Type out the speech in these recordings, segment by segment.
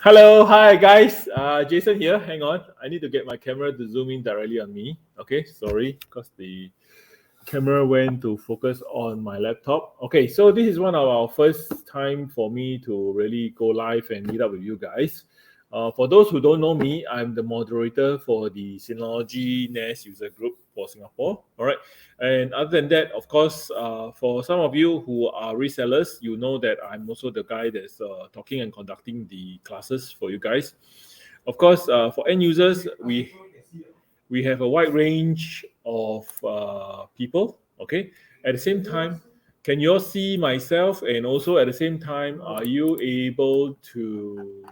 Hello, hi guys. Jason here. Hang on, I need to get my camera to zoom in directly on me. Okay, sorry, because the camera went to focus on my laptop. Okay, so this is one of our first time for me to really go live and meet up with you guys. For those who don't know me, I'm the moderator for the Synology NAS user group for Singapore. All right, and other than that, of course, for some of you who are resellers, you know that I'm also the guy that's talking and conducting the classes for you guys. Of course, for end users, we have a wide range of people. Okay, at the same time, can you all see myself? And also at the same time, are you able to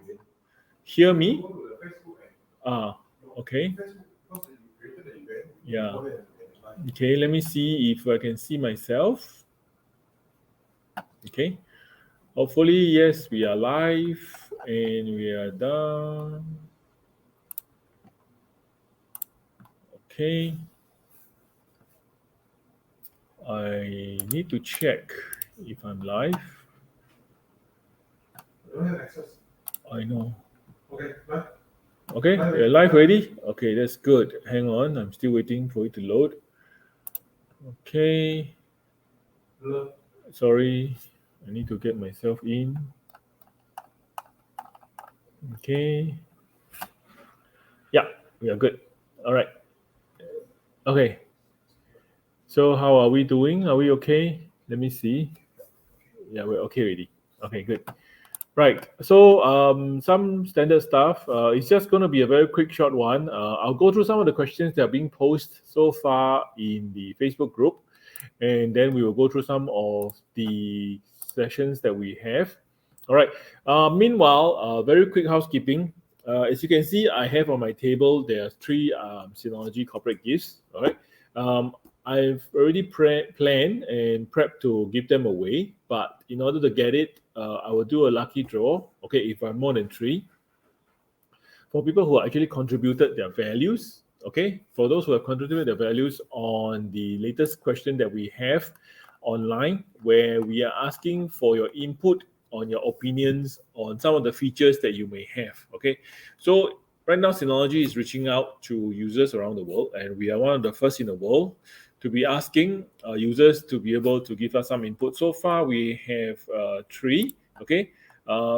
hear me? Ah, okay. Yeah. Okay, let me see if I can see myself. Okay. Hopefully, yes, we are live and we are done. Okay. I need to check if I'm live. I don't have access. I know. Okay, bye. Okay, we're live already? Okay, that's good. Hang on, I'm still waiting for it to load. Okay, Hello. sorry, I need to get myself in. Okay, yeah, we are good. All right. Okay, so how are we doing? Are we okay? Let me see. Yeah, we're okay already. Okay, good. Right. So some standard stuff. It's just going to be a very quick, short one. I'll go through some of the questions that are being posed so far in the Facebook group, and then we will go through some of the sessions that we have. All right. Meanwhile, very quick housekeeping. As you can see, I have on my table there are three Synology corporate gifts. All right. Um, I've already planned and prepped to give them away, but in order to get it, I will do a lucky draw. Okay, if I'm more than three, for people who actually contributed their values. Okay, for those who have contributed their values on the latest question that we have online, where we are asking for your input on your opinions on some of the features that you may have. Okay, so right now Synology is reaching out to users around the world, and we are one of the first in the world to be asking users to be able to give us some input. So far, we have three. Okay,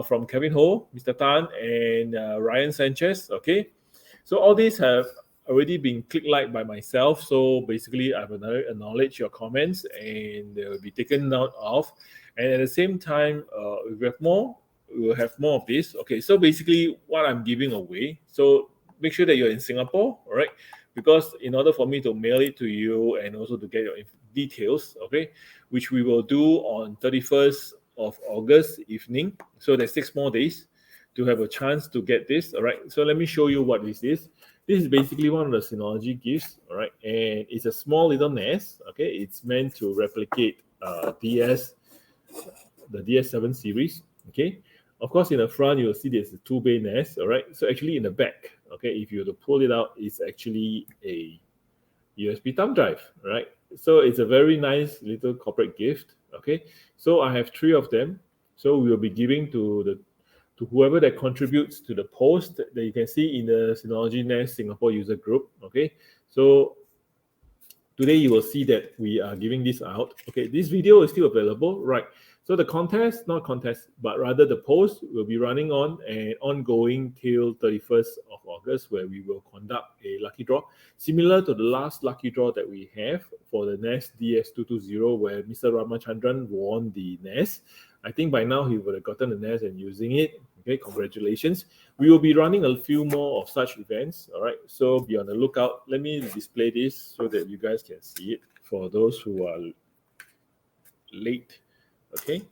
from Kevin Ho, Mr. Tan, and Ryan Sanchez. Okay, so all these have already been clicked like by myself. So basically, I've acknowledged your comments and they will be taken note of. And at the same time, if we have more, we will have more of this. Okay, so basically, what I'm giving away. So make sure that you're in Singapore, all right? Because in order for me to mail it to you and also to get your details, okay, which we will do on 31st of August evening. So there's 6 more days to have a chance to get this. All right. So let me show you what this is. This is basically one of the Synology gifts. All right. And it's a small little NAS. Okay. It's meant to replicate the DS7 series. Okay. Of course, in the front, you'll see there's a 2-bay NAS. All right. So actually in the back, okay, if you were to pull it out, it's actually a USB thumb drive, right? So it's a very nice little corporate gift. Okay, so I have 3 of them. So we will be giving to whoever that contributes to the post that you can see in the Synology NAS Singapore user group. Okay, so today you will see that we are giving this out. Okay, this video is still available, right? So the contest, not contest, but rather the post will be running on and ongoing till 31st of August, where we will conduct a lucky draw, similar to the last lucky draw that we have for the NAS DS220, where Mr. Ramachandran won the NAS. I think by now he would have gotten the NAS and using it. Okay, congratulations. We will be running a few more of such events. All right, so be on the lookout. Let me display this so that you guys can see it for those who are late. Okay.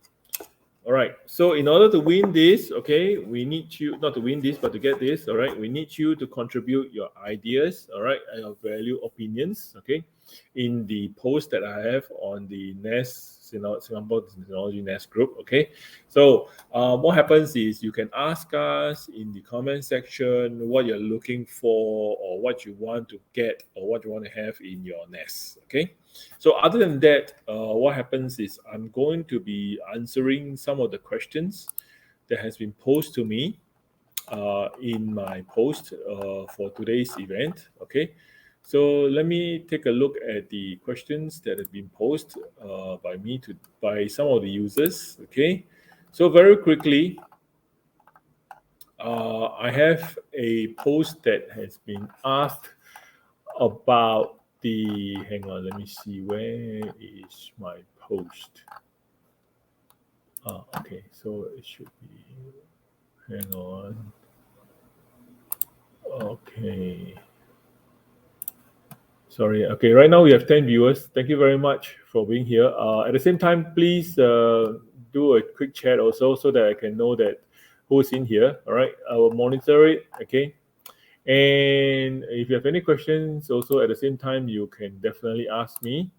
All right. So in order to win this, okay, we need you not to win this, but to get this. All right, we need you to contribute your ideas. All right, and your value opinions. Okay, in the post that I have on the NAS Singapore Synology NAS group. Okay, so what happens is you can ask us in the comment section what you're looking for or what you want to get or what you want to have in your NAS. Okay. So other than that, what happens is I'm going to be answering some of the questions that has been posed to me in my post for today's event. Okay, so let me take a look at the questions that have been posed by some of the users. Okay, so very quickly, I have a post that has been asked about the. Hang on, let me see, where is my post? Okay, so it should be. Hang on. Okay. Sorry. Okay, right now we have 10 viewers. Thank you very much for being here. At the same time, please do a quick chat also so that I can know that who's in here. All right, I will monitor it. Okay. And if you have any questions also at the same time, you can definitely ask me.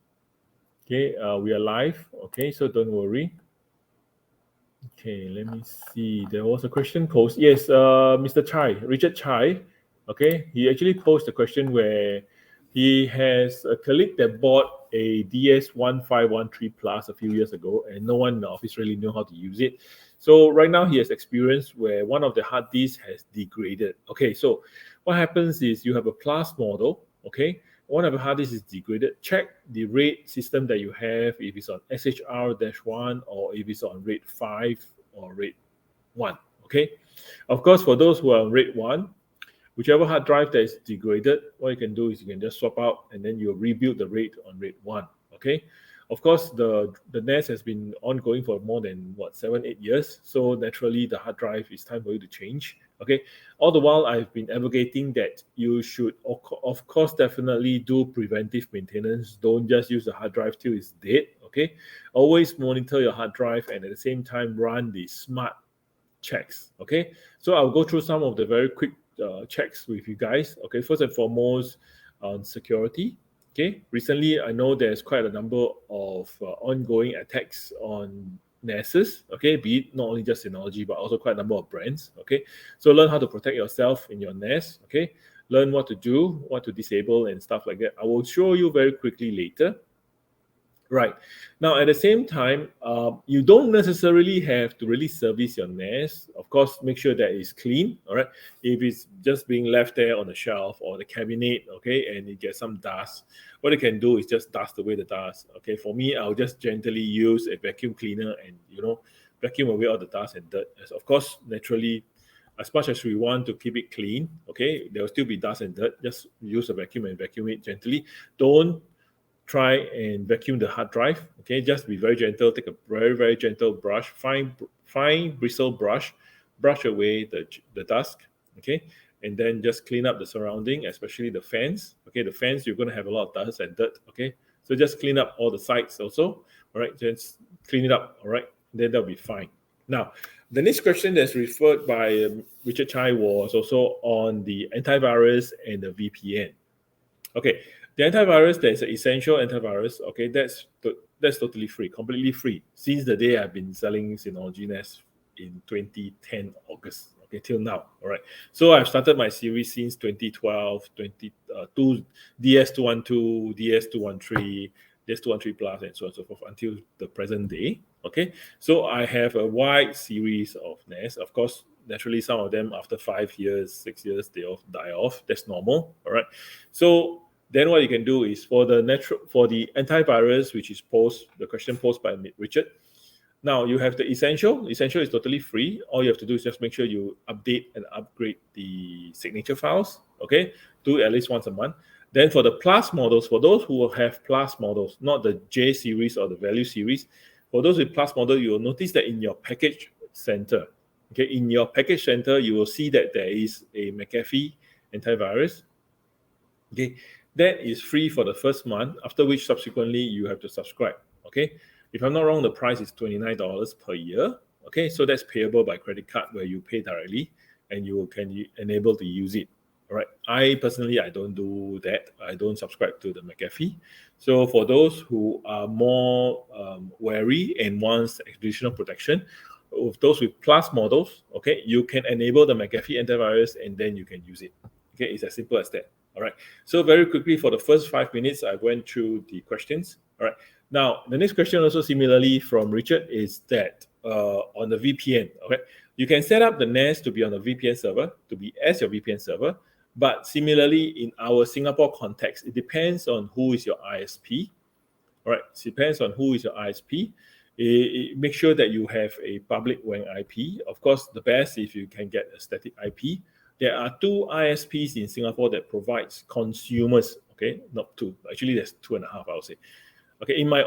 Okay, we are live. Okay, so don't worry. Okay, let me see. There was a question posed. Yes, Mr. Chai, Richard Chai. Okay, he actually posed a question where he has a colleague that bought a DS1513 Plus a few years ago, and no one in the office really knew how to use it. So right now he has experience where one of the hard disks has degraded. Okay, so what happens is you have a Plus model. Okay, one of the hard disks is degraded. Check the RAID system that you have, if it's on SHR-1 or if it's on RAID 5 or RAID 1. Okay, of course, for those who are on RAID 1, whichever hard drive that is degraded, what you can do is you can just swap out and then you rebuild the RAID on RAID 1. Okay, of course, the NAS has been ongoing for more than 7-8 years, so naturally the hard drive is time for you to change. Okay, all the while I've been advocating that you should of course definitely do preventive maintenance. Don't just use the hard drive till it's dead. Okay, always monitor your hard drive and at the same time run the smart checks. Okay, so I'll go through some of the very quick checks with you guys. Okay, first and foremost, on security. Okay, recently I know there's quite a number of ongoing attacks on NASs. Okay, be it not only just Synology but also quite a number of brands. Okay, so learn how to protect yourself in your NAS. Okay, learn what to do, what to disable, and stuff like that. I will show you very quickly later. Right. Now, at the same time, you don't necessarily have to really service your NAS. Of course, make sure that it's clean. All right. If it's just being left there on the shelf or the cabinet, okay, and it gets some dust, what you can do is just dust away the dust. Okay. For me, I'll just gently use a vacuum cleaner and vacuum away all the dust and dirt. As of course, naturally, as much as we want to keep it clean, okay, there will still be dust and dirt. Just use a vacuum and vacuum it gently. Don't try and vacuum the hard drive. Okay, just be very gentle. Take a very, very gentle brush, fine bristle brush, brush away the dust. Okay, and then just clean up the surrounding, especially the fans. Okay, the fans, you're going to have a lot of dust and dirt. Okay, so just clean up all the sides also. All right, just clean it up. All right, then that'll be fine. Now, the next question that's referred by Richard Chai was also on the antivirus and the VPN. Okay, the antivirus, there's an essential antivirus. Okay, that's totally free, completely free. Since the day I've been selling Synology NAS in 2010 August. Okay, till now. All right. So I've started my series since 2012, 22 DS212, DS213, DS213 Plus, and so on and so forth until the present day. Okay, so I have a wide series of NAS. Of course, naturally, some of them after 5 years, 6 years, they all die off. That's normal. All right. So then what you can do is for the antivirus, which is the question posed by Richard. Now you have the essential. Essential is totally free. All you have to do is just make sure you update and upgrade the signature files. Okay, do it at least once a month. Then for the Plus models, for those who have Plus models, not the J series or the Value series, for those with Plus model, you will notice that in your package center, okay, in your package center, you will see that there is a Mcafee Antivirus. Okay, that is free for the first month, after which subsequently you have to subscribe. Okay, if I'm not wrong, the price is $29 per year. Okay, so that's payable by credit card where you pay directly and you can enable to use it. All right, I personally, I don't do that. I don't subscribe to the Mcafee. So for those who are more wary and wants additional protection, with those with Plus models, okay, you can enable the Mcafee antivirus and then you can use it. Okay, it's as simple as that. All right. So very quickly, for the first 5 minutes, I went through the questions. All right. Now, the next question also similarly from Richard is that on the VPN. Okay, you can set up the NAS to be on the VPN server, to be as your VPN server. But similarly, in our Singapore context, it depends on who is your ISP. All right, it depends on who is your ISP. Make sure that you have a public WAN IP. Of course, the best if you can get a static IP. There are 2 ISPs in Singapore that provides consumers. Okay, not 2. Actually, there's 2.5. I would say. Okay, in my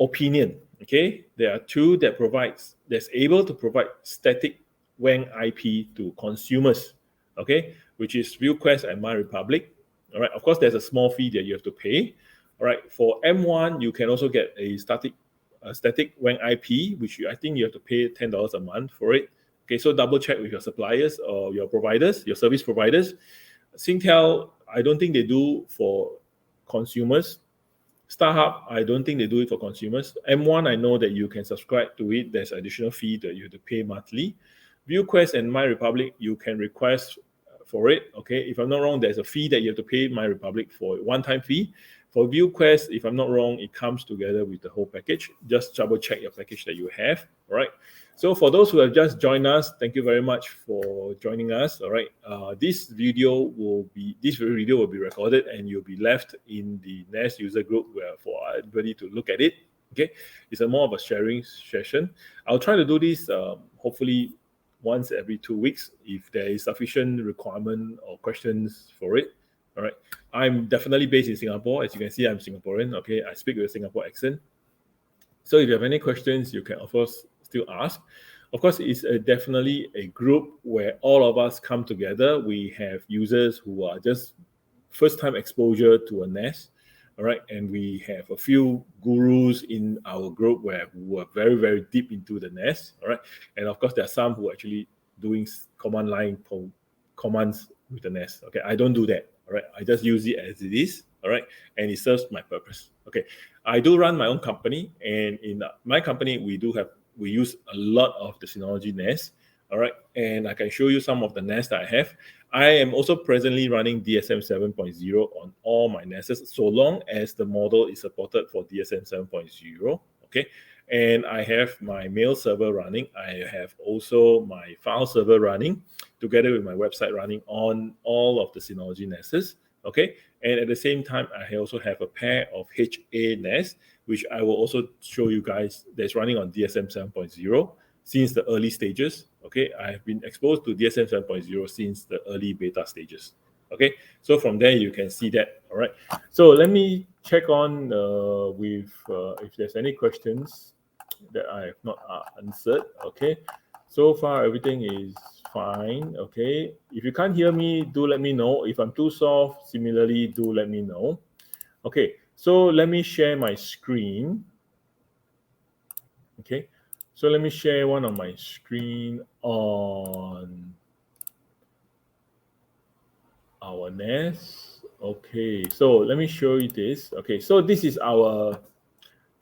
opinion, okay, there are 2 that's able to provide static WAN IP to consumers. Okay, which is ViewQuest and MyRepublic. All right, of course, there's a small fee that you have to pay. All right, for M1, you can also get a static WAN IP, which I think you have to pay $10 a month for it. Okay, so double check with your suppliers or your providers, your service providers. Singtel, I don't think they do for consumers. StarHub, I don't think they do it for consumers. M1, I know that you can subscribe to it. There's additional fee that you have to pay monthly. ViewQuest and MyRepublic, you can request for it. Okay, if I'm not wrong, there's a fee that you have to pay MyRepublic for, one-time fee. For ViewQuest, if I'm not wrong, it comes together with the whole package. Just double check your package that you have. All right. So for those who have just joined us, thank you very much for joining us. All right. This video will be recorded and you'll be left in the NAS user group where for everybody to look at it. Okay. It's a more of a sharing session. I'll try to do this hopefully once every 2 weeks if there is sufficient requirement or questions for it. All right. I'm definitely based in Singapore. As you can see, I'm Singaporean. Okay. I speak with a Singapore accent. So if you have any questions, you can of course still ask. Of course, it's definitely a group where all of us come together. We have users who are just first-time exposure to a NAS. All right. And we have a few gurus in our group who are very, very deep into the NAS. All right. And of course, there are some who are actually doing command line commands with the NAS. Okay. I don't do that. All right. I just use it as it is. All right. And it serves my purpose. Okay. I do run my own company. And in my company, we use a lot of the Synology NAS. All right. And I can show you some of the NAS that I have. I am also presently running DSM 7.0 on all my NASs, so long as the model is supported for DSM 7.0. Okay. And I have my mail server running. I have also my file server running together with my website running on all of the Synology NASs. Okay. And at the same time, I also have a pair of HA NAS, which I will also show you guys that's running on DSM 7.0 since the early stages. Okay. I've been exposed to DSM 7.0 since the early beta stages. Okay. So from there, you can see that. All right. So let me check on if there's any questions that I have not answered. Okay. So far, everything is fine. Okay. If you can't hear me, do let me know. If I'm too soft, similarly, do let me know. Okay. So let me share my screen. Okay. So let me share one of my screen on our NAS. Okay. So let me show you this. Okay. So this is our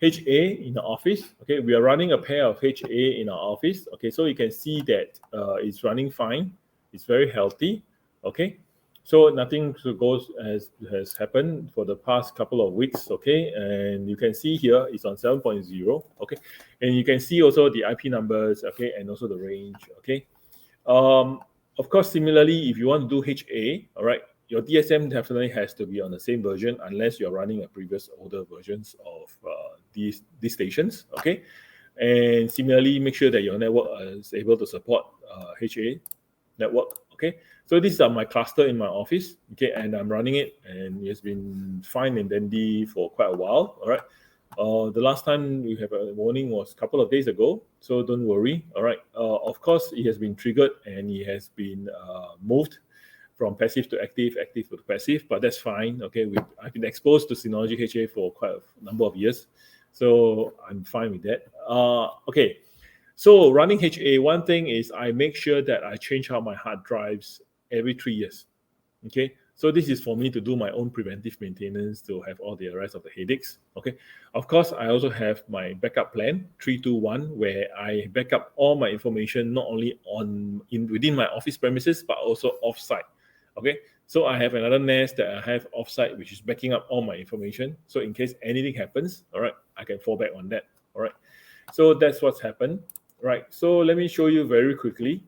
HA in the office. Okay, we are running a pair of HA in our office. Okay, so you can see that it's running fine. It's very healthy. Okay, so nothing has happened for the past couple of weeks. Okay, and you can see here it's on 7.0. Okay, and you can see also the IP numbers. Okay, and also the range. Okay, of course, similarly, if you want to do HA, all right, your DSM definitely has to be on the same version unless you're running a previous older versions of these stations. Okay, and similarly, make sure that your network is able to support HA network. Okay, so these are my cluster in my office. Okay, and I'm running it, and it's been fine and dandy for quite a while. All right. The last time we have a warning was a couple of days ago, so don't worry. All right. Of course, it has been triggered and it has been moved from passive to active, active to passive, but that's fine. Okay, I've been exposed to Synology HA for quite a number of years, so I'm fine with that. Okay, so running HA, one thing is I make sure that I change out my hard drives every 3 years. Okay, so this is for me to do my own preventive maintenance to have all the rest of the headaches. Okay, of course, I also have my backup plan 321 where I back up all my information not only within my office premises but also offsite. Okay, so I have another NAS that I have offsite which is backing up all my information. So in case anything happens, all right, I can fall back on that. All right, so that's what's happened. Right, so let me show you very quickly.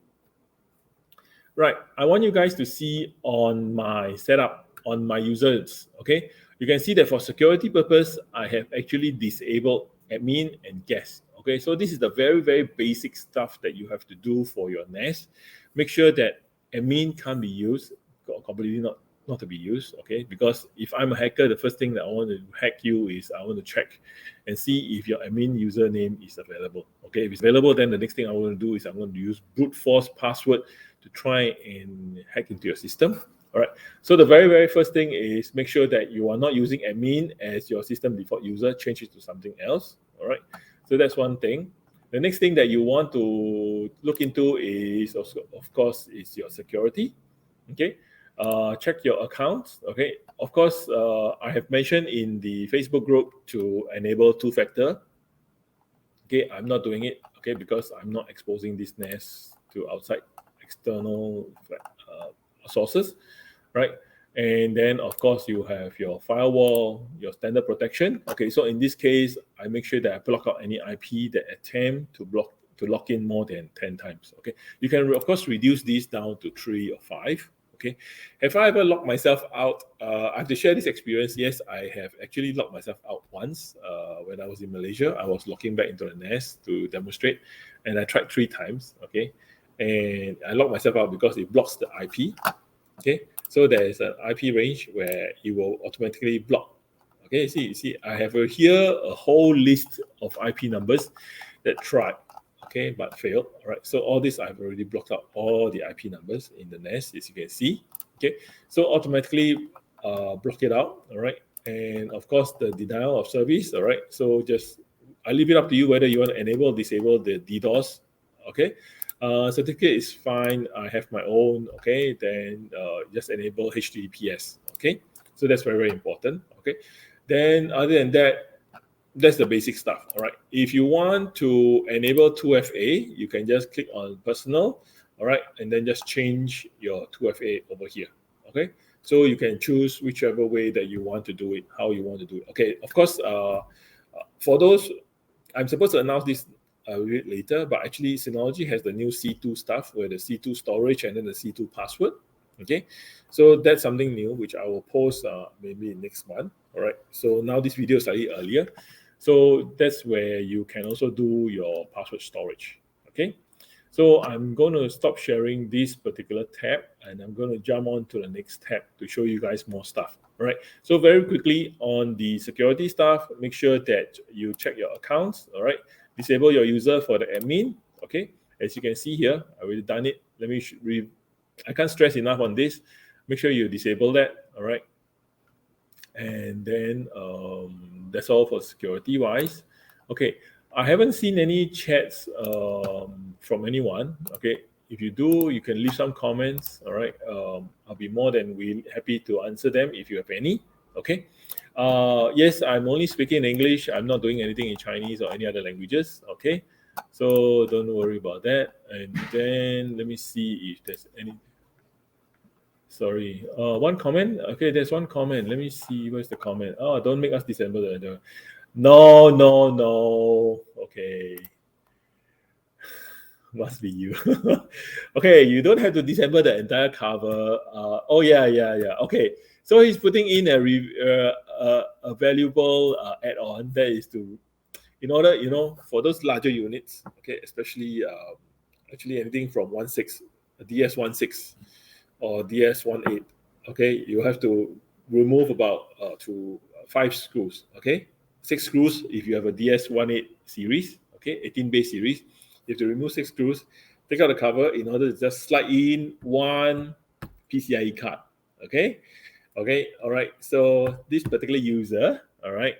Right, I want you guys to see on my setup, on my users, okay? You can see that for security purpose, I have actually disabled admin and guest, okay? So this is the very, very basic stuff that you have to do for your NAS. Make sure that admin can't be used, completely not to be used, okay? Because if I'm a hacker, the first thing that I want to hack you is I want to check and see if your admin username is available, okay? If it's available, then the next thing I want to do is I'm going to use brute force password to try and hack into your system. All right. So the very, very first thing is make sure that you are not using admin as your system default user. Change it to something else. All right. So that's one thing. The next thing that you want to look into is also, of course, is your security. Okay. Check your accounts. Okay. Of course, I have mentioned in the Facebook group to enable two-factor. Okay, I'm not doing it. Okay, because I'm not exposing this NAS to outside external sources, right? And then of course you have your firewall, your standard protection. Okay, so in this case, I make sure that I block out any IP that attempt to lock in more than 10 times. Okay, you can of course reduce these down to 3 or 5. Okay, have I ever locked myself out? I have to share this experience. Yes, I have actually locked myself out once when I was in Malaysia. I was locking back into the NAS to demonstrate, and I tried 3 times. Okay, and I locked myself out because it blocks the IP. Okay, so there is an IP range where it will automatically block. Okay, see, I have here a whole list of IP numbers that tried, okay, but failed. All right, so all this I've already blocked out all the IP numbers in the NAS, as you can see. Okay, so automatically block it out. All right, and of course the denial of service. All right, so just I leave it up to you whether you want to enable or disable the DDoS. Okay, certificate is fine. I have my own. Okay, then just enable HTTPS. Okay, so that's very, very important. Okay, then other than that, that's the basic stuff. All right. If you want to enable 2FA, you can just click on personal. All right, and then just change your 2FA over here. Okay, so you can choose whichever way that you want to do it, how you want to do it. Okay, of course, for those, I'm supposed to announce this a bit later, but actually Synology has the new C2 stuff where the C2 storage and then the C2 password. Okay, so that's something new which I will post maybe next month. All right, so now this video is slightly earlier, so that's where you can also do your password storage. Okay, so I'm going to stop sharing this particular tab and I'm going to jump on to the next tab to show you guys more stuff. All right, so very quickly on the security stuff, make sure that you check your accounts. All right, disable your user for the admin. Okay, as you can see here, I already done it. Let me I can't stress enough on this. Make sure you disable that. All right, and then that's all for security wise. Okay, I haven't seen any chats from anyone. Okay, if you do, you can leave some comments. All right, I'll be more than happy to answer them if you have any. Okay, yes, I'm only speaking English. I'm not doing anything in Chinese or any other languages. Okay, so don't worry about that. And then let me see if there's any. Sorry. One comment. Okay, there's one comment. Let me see. Where's the comment? Oh, don't make us disassemble the. No, no, no. Okay, must be you. Okay, you don't have to disassemble the entire cover. Oh yeah, yeah, yeah. Okay, so he's putting in a valuable add-on that is to, in order, for those larger units. Okay, especially actually anything from 16, DS16 or DS18. Okay, you have to remove about to 5 screws. Okay, 6 screws if you have a DS18 series. Okay, 18 base series. You have to remove 6 screws, take out the cover in order to just slide in one PCIe card. Okay, okay, all right. So this particular user, all right,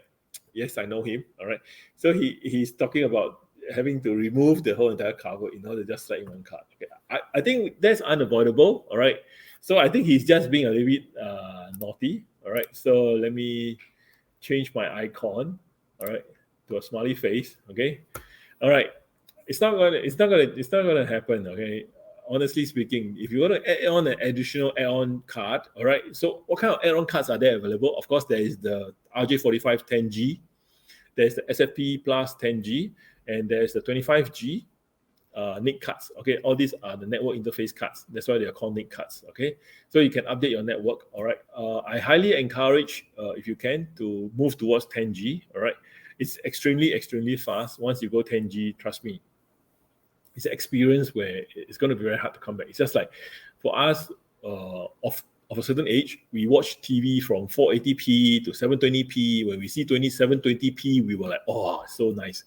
yes, I know him. All right, so he's talking about having to remove the whole entire cover in order to just slide in one card. Okay, I think that's unavoidable. All right, so I think he's just being a little bit naughty. All right, so let me change my icon. All right, to a smiley face. Okay, all right. It's not gonna happen. Okay, honestly speaking, if you want to add on an additional add-on card, all right. So what kind of add-on cards are there available? Of course, there is the RJ45 10G, there's the SFP Plus 10G, and there's the 25G. NIC cards. Okay, all these are the network interface cards. That's why they are called NIC cards. Okay, so you can update your network. All right, I highly encourage, if you can, to move towards 10G. All right, it's extremely fast. Once you go 10G, trust me, it's an experience where it's going to be very hard to come back. It's just like for us, of a certain age, we watch TV from 480p to 720p. When we see 2720p, we were like, oh, so nice.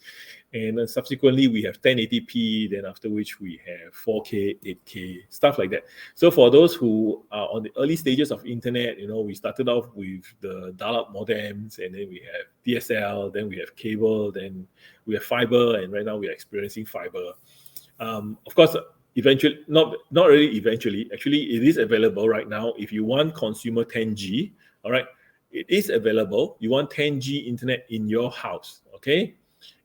And then subsequently, we have 1080p, then after which we have 4K, 8K, stuff like that. So for those who are on the early stages of internet, we started off with the dial-up modems, and then we have DSL, then we have cable, then we have fiber, and right now we are experiencing fiber. Of course, eventually, not really eventually, actually, it is available right now. If you want consumer 10G, all right, it is available. You want 10G internet in your house, okay?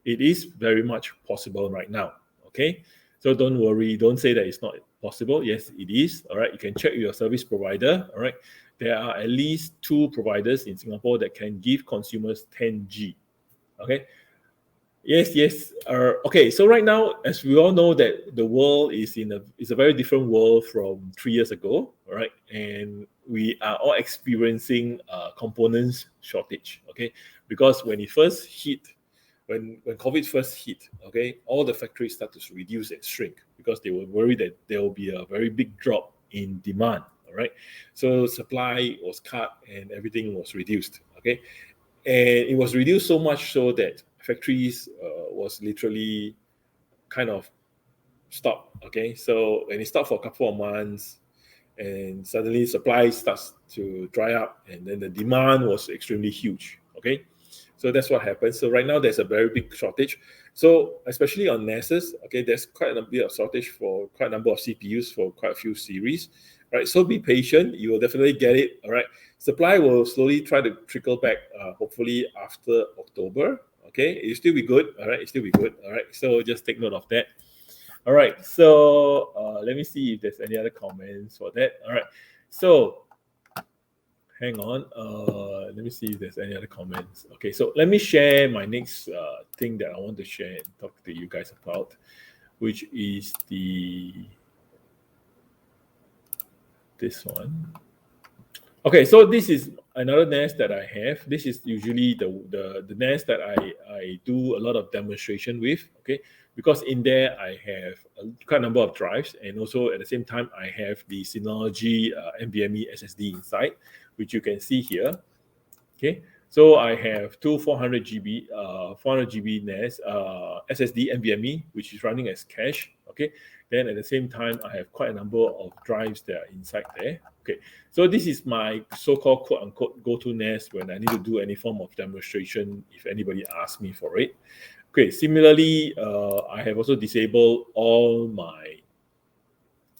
It is very much possible right now, okay? So don't worry, don't say that it's not possible. Yes, it is, all right? You can check your service provider, all right? There are at least 2 providers in Singapore that can give consumers 10G, okay? Yes. Okay, so right now, as we all know, that the world is a very different world from 3 years ago, all right? And we are all experiencing components shortage, okay? Because when COVID first hit, okay, all the factories started to reduce and shrink because they were worried that there will be a very big drop in demand, all right? So supply was cut and everything was reduced, okay? And it was reduced so much so that factories was literally kind of stopped. Okay, so when it stopped for a couple of months, and suddenly supply starts to dry up, and then the demand was extremely huge. Okay, so that's what happened. So right now there's a very big shortage. So especially on NASs, okay, there's quite a bit of shortage for quite a number of CPUs for quite a few series. Right, so be patient. You will definitely get it. All right, supply will slowly try to trickle back. Hopefully after October. Okay, it'll still be good. All right, it'll still be good. All right, so just take note of that. All right, so let me see if there's any other comments for that. All right, so hang on. Let me see if there's any other comments. Okay, so let me share my next thing that I want to share and talk to you guys about, which is this one. Okay, so this is another NAS that I have. This is usually the NAS that I do a lot of demonstration with, okay? Because in there I have a quite a number of drives, and also at the same time I have the Synology NVMe SSD inside, which you can see here, okay? So I have two 400 GB NAS SSD NVMe, which is running as cache, okay? Then at the same time, I have quite a number of drives that are inside there. Okay, so this is my so-called quote-unquote go-to NAS when I need to do any form of demonstration if anybody asks me for it. Okay, similarly, I have also disabled all my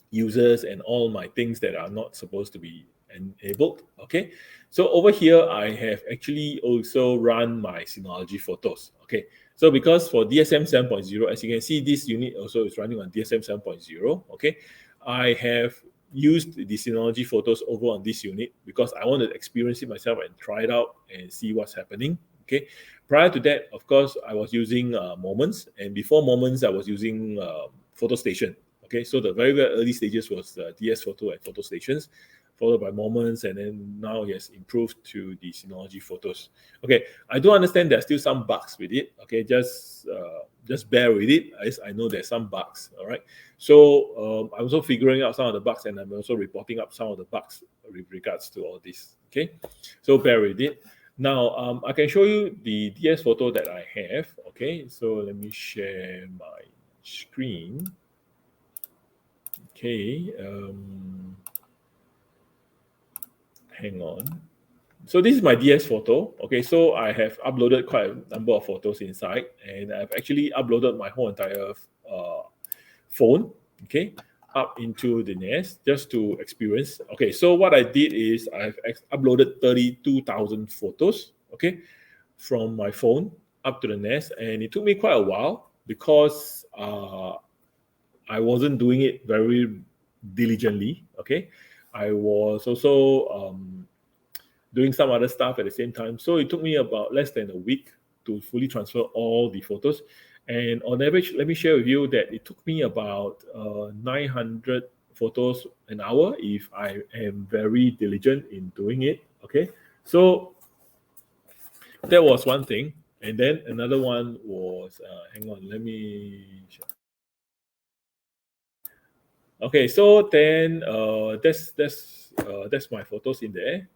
users and all my things that are not supposed to be enabled. Okay, so over here, I have actually also run my Synology Photos. Okay, so because for DSM 7.0, as you can see, this unit also is running on DSM 7.0. Okay, I have used the Synology Photos over on this unit because I want to experience it myself and try it out and see what's happening. Okay, prior to that, of course, I was using Moments, and before Moments, I was using Photo Station. Okay, so the very, very early stages was DS Photo and Photo Stations, followed by Moments, and then now it has improved to the Synology Photos. Okay, I do understand there's still some bugs with it. Okay, just bear with it, as I know there's some bugs. All right, so I'm also figuring out some of the bugs, and I'm also reporting up some of the bugs with regards to all this. Okay, so bear with it. Now I can show you the DS photo that I have. Okay, so let me share my screen. Okay, hang on. So this is my DS photo. Okay, so I have uploaded quite a number of photos inside, and I've actually uploaded my whole entire phone, okay, up into the NAS just to experience. Okay, so what I did is I've uploaded 32,000 photos, okay, from my phone up to the NAS, and it took me quite a while because I wasn't doing it very diligently. Okay, I was also doing some other stuff at the same time, so it took me about less than a week to fully transfer all the photos. And on average, let me share with you that it took me about 900 photos an hour if I am very diligent in doing it. Okay, so that was one thing. And then another one was, hang on, let me. Okay, so then that's my photos in there.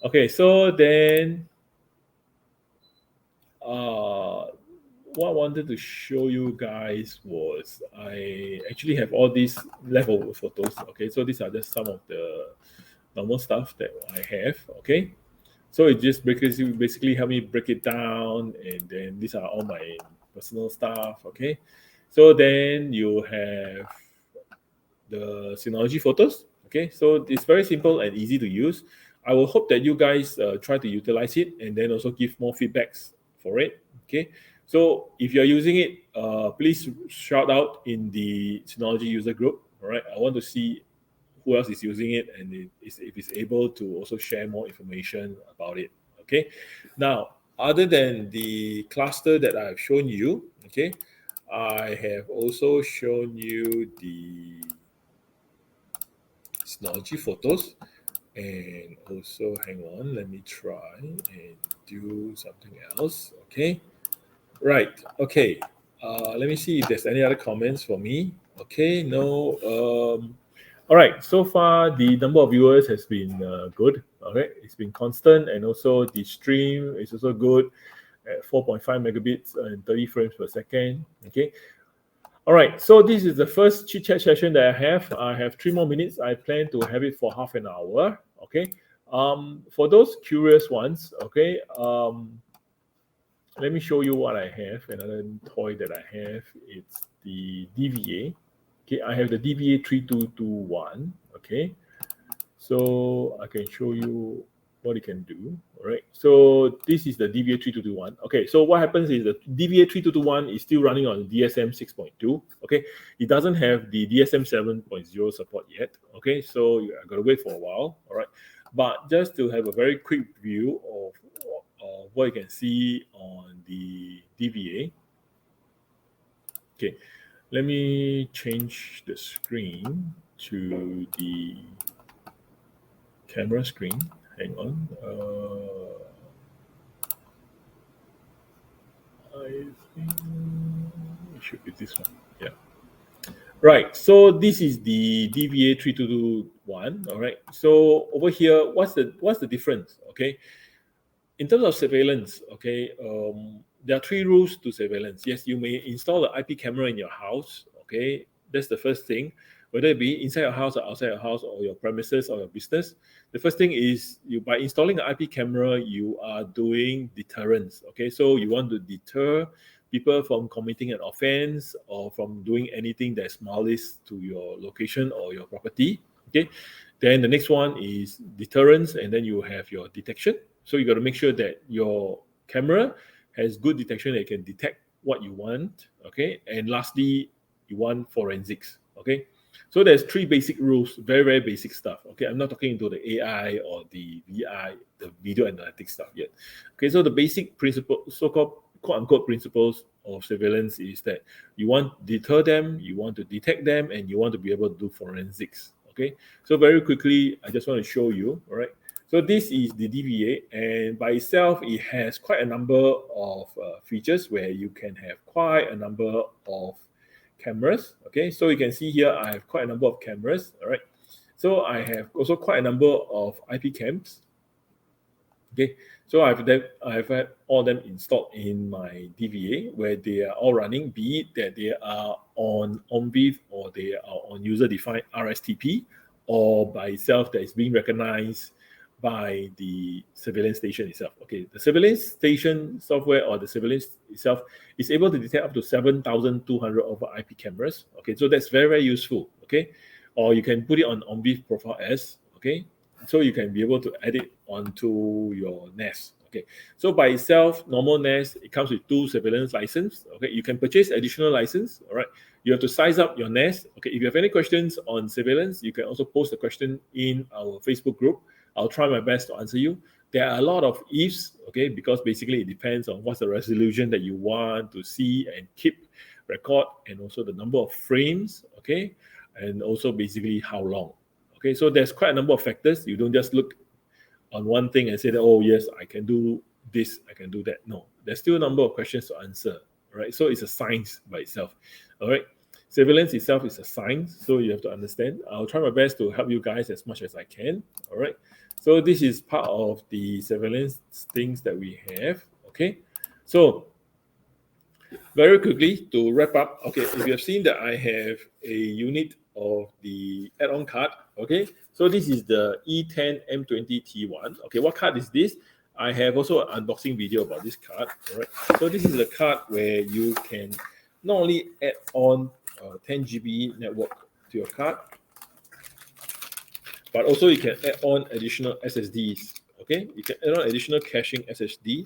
Okay, so then what I wanted to show you guys was I actually have all these leftover photos. Okay, so these are just some of the normal stuff that I have. Okay, so it just basically help me break it down, and then these are all my personal stuff. Okay, so then you have the Synology Photos. Okay, so it's very simple and easy to use. I will hope that you guys try to utilize it and then also give more feedbacks for it. Okay, so if you're using it, please shout out in the Synology user group. All right, I want to see who else is using it and if it's able to also share more information about it. Okay, now other than the cluster that I've shown you, okay, I have also shown you the Synology Photos, and also hang on, let me try and do something else. Okay, right. Okay, let me see if there's any other comments for me. Okay, no. All right, so far the number of viewers has been good. Okay, it's been constant, and also the stream is also good at 4.5 megabits and 30 frames per second. Okay, all right, so this is the first chit chat session that I have. I have 3 more minutes. I plan to have it for half an hour. Okay. For those curious ones, okay, let me show you what I have. Another toy that I have, it's the DVA. Okay, I have the DVA 3221. Okay, so I can show you what it can do. All right, so this is the DVA 3221. Okay, so what happens is the DVA 3221 is still running on DSM 6.2. Okay, it doesn't have the DSM 7.0 support yet. Okay, so I gotta wait for a while. All right, but just to have a very quick view of what you can see on the DVA. Okay, let me change the screen to the camera screen. Hang on. I think it should be this one. Yeah. Right. So this is the DVA 3221. All right. So over here, what's the difference? Okay. In terms of surveillance, okay, there are three rules to surveillance. Yes, you may install the IP camera in your house. Okay, that's the first thing. Whether it be inside your house or outside your house or your premises or your business, the first thing is you by installing an IP camera, you are doing deterrence. Okay, so you want to deter people from committing an offense or from doing anything that's malice to your location or your property. Okay, then the next one is deterrence, and then you have your detection. So you got to make sure that your camera has good detection that can detect what you want. Okay, and lastly, you want forensics. Okay, so there's three basic rules, very very basic stuff. Okay, I'm not talking into the AI or the VI, the video analytics stuff yet. Okay, so the basic principle, so-called quote unquote principles of surveillance is that you want to deter them, you want to detect them, and you want to be able to do forensics. Okay, so very quickly, I just want to show you. All right. So this is the DVA, and by itself, it has quite a number of features where you can have quite a number of cameras. Okay, so you can see here, I have quite a number of cameras. All right. So I have also quite a number of IP cams. Okay, so I've had all them installed in my DVA where they are all running, be it that they are on OnVIF or they are on user-defined RSTP or by itself that is being recognized by the surveillance station itself. Okay, the surveillance station software or the surveillance itself is able to detect up to 7,200 over IP cameras. Okay, so that's very, very useful. Okay, or you can put it on OnVIF profile as. Okay, so you can be able to add it onto your NAS. Okay, so by itself, normal NAS, it comes with 2 surveillance license. Okay, you can purchase additional license. All right, you have to size up your NAS. Okay, if you have any questions on surveillance, you can also post a question in our Facebook group. I'll try my best to answer you. There are a lot of ifs, okay, because basically it depends on what's the resolution that you want to see and keep record, and also the number of frames, okay, and also basically how long. Okay, so there's quite a number of factors. You don't just look on one thing and say that, oh yes, I can do this, I can do that. No, there's still a number of questions to answer, right? So it's a science by itself, all right? Surveillance itself is a science, so you have to understand. I'll try my best to help you guys as much as I can, all right? So this is part of the surveillance things that we have, okay? So very quickly to wrap up, okay, if you have seen that I have a unit of the add-on card, okay, so this is the E10 M20T1. Okay, what card is this? I have also an unboxing video about this card, all right? So this is a card where you can not only add on 10 GB network to your card, but also you can add on additional SSDs, okay? You can add on additional caching SSD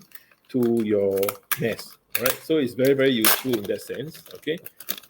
to your NAS, all right? So it's very, very useful in that sense, okay?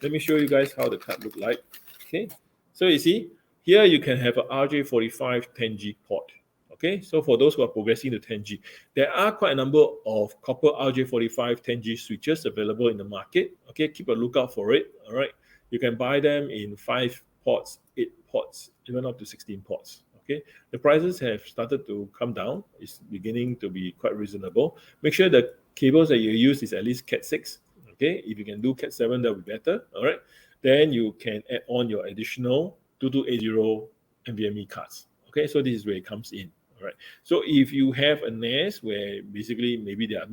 Let me show you guys how the card look like, okay? So you see, here you can have a RJ45 10G port, okay? So for those who are progressing to 10G, there are quite a number of copper RJ45 10G switches available in the market, okay? Keep a lookout for it, all right? You can buy them in 5 ports, 8 ports, even up to 16 ports, okay? The prices have started to come down. It's beginning to be quite reasonable. Make sure the cables that you use is at least Cat 6, okay? If you can do Cat 7, that would be better, all right? Then you can add on your additional 2280 NVMe cards, okay? So this is where it comes in, all right? So if you have a NAS where basically maybe there are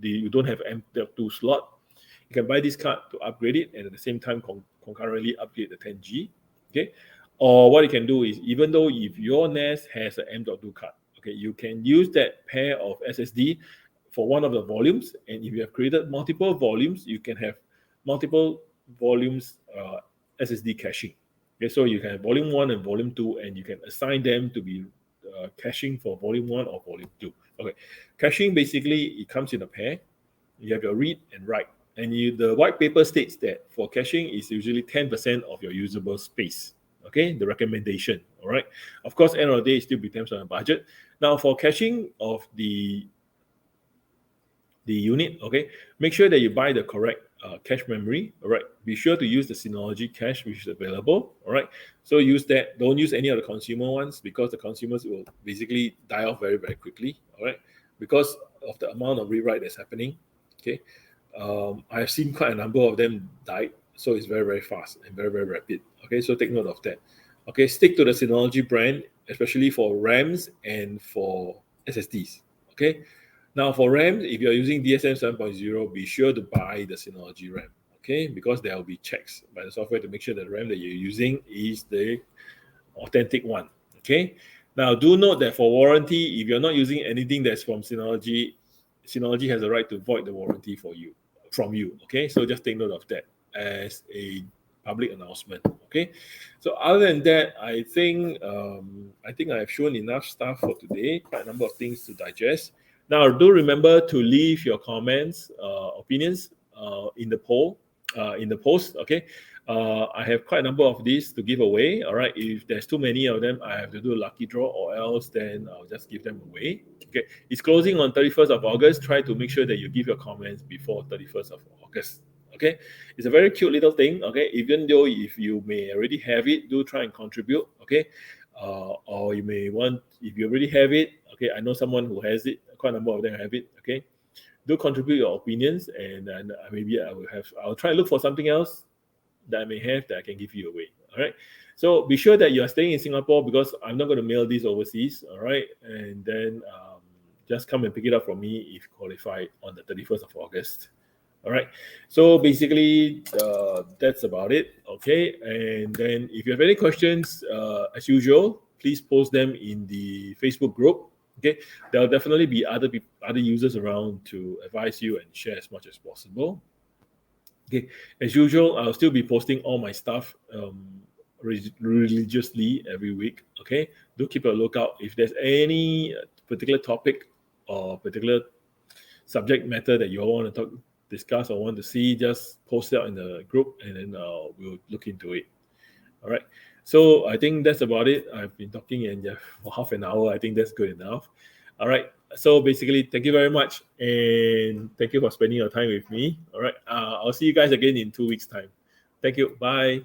you don't have M.2 slot, you can buy this card to upgrade it and at the same time concurrently upgrade the 10G, okay? Or what you can do is, even though if your NAS has an M.2 card, okay, you can use that pair of SSD for one of the volumes, and if you have created multiple volumes, you can have multiple volumes SSD caching. Okay, so you can have volume 1 and volume 2, and you can assign them to be caching for volume 1 or volume 2. Okay, caching basically it comes in a pair. You have your read and write, and the white paper states that for caching is usually 10% of your usable space. Okay, the recommendation. All right. Of course, end of the day, it still depends on a budget. Now, for caching of the unit, okay, make sure that you buy the correct cache memory. All right, be sure to use the Synology cache which is available. All right, so use that. Don't use any of the consumer ones because the consumers will basically die off very, very quickly. All right, because of the amount of rewrite that's happening. Okay, I have seen quite a number of them die, so it's very, very fast and very, very rapid. Okay, so take note of that. Okay, stick to the Synology brand, especially for RAMs and for SSDs. Okay. Now for RAM, if you're using DSM 7.0, be sure to buy the Synology RAM, okay? Because there will be checks by the software to make sure that the RAM that you're using is the authentic one, okay? Now do note that for warranty, if you're not using anything that's from Synology, Synology has a right to void the warranty from you, okay? So just take note of that as a public announcement, okay? So other than that, I think I have shown enough stuff for today, quite a number of things to digest. Now, do remember to leave your comments, opinions in the post, okay? I have quite a number of these to give away, all right? If there's too many of them, I have to do a lucky draw, or else then I'll just give them away, okay? It's closing on 31st of August. Try to make sure that you give your comments before 31st of August, okay? It's a very cute little thing, okay? Even though if you may already have it, do try and contribute, okay? Or you may want, if you already have it, okay, I know someone who has it, quite a number of them have it, okay, do contribute your opinions, and then maybe I'll try and look for something else that I may have that I can give you away, all right? So be sure that you are staying in Singapore, because I'm not going to mail these overseas, all right? And then just come and pick it up from me if qualified on the 31st of August. All right, so basically that's about it, okay? And then if you have any questions, as usual, please post them in the Facebook group, okay? There'll definitely be other users around to advise you and share as much as possible. Okay, as usual, I'll still be posting all my stuff religiously every week, okay? Do keep a lookout. If there's any particular topic or particular subject matter that you all want to discuss or want to see, just post it out in the group, and then we'll look into it. All right, so I think that's about it. I've been talking for half an hour. I think that's good enough. All right, So basically, thank you very much, and thank you for spending your time with me. All right, I'll see you guys again in 2 weeks' time. Thank you. Bye.